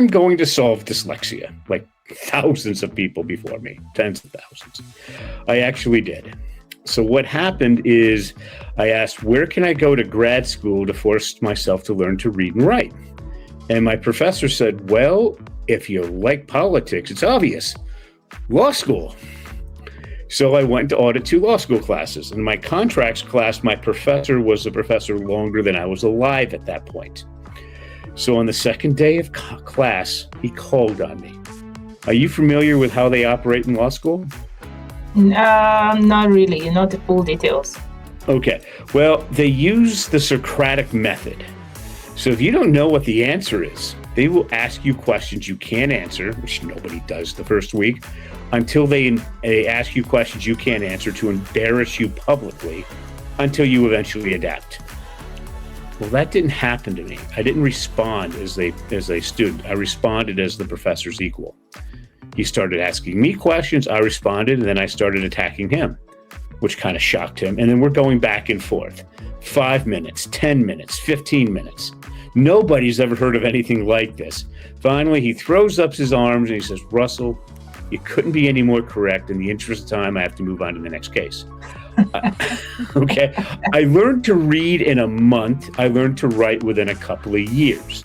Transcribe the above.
I'm going to solve dyslexia, like thousands of people before me, tens of thousands. I actually did. So what happened is I asked, where can I go to grad school to force myself to learn to read and write? And my professor said, well, if you like politics, it's obvious, law school. So I went to audit 2 law school classes. In my contracts class, my professor was a professor longer than I was alive at that point. So on the second day of class, he called on me. Are you familiar with how they operate in law school? Not really, not the full details. Okay, well, they use the Socratic method. So if you don't know what the answer is, they will ask you questions you can't answer, which nobody does the first week, until they ask you questions you can't answer to embarrass you publicly until you eventually adapt. Well, that didn't happen to me. I didn't respond as a student. I responded as the professor's equal. He started asking me questions, I responded, and then I started attacking him, which kind of shocked him. And then we're going back and forth. 5 minutes, 10 minutes, 15 minutes. Nobody's ever heard of anything like this. Finally, he throws up his arms and he says, Russell, you couldn't be any more correct. In the interest of time, I have to move on to the next case. Okay. I learned to read in a month. I learned to write within a couple of years.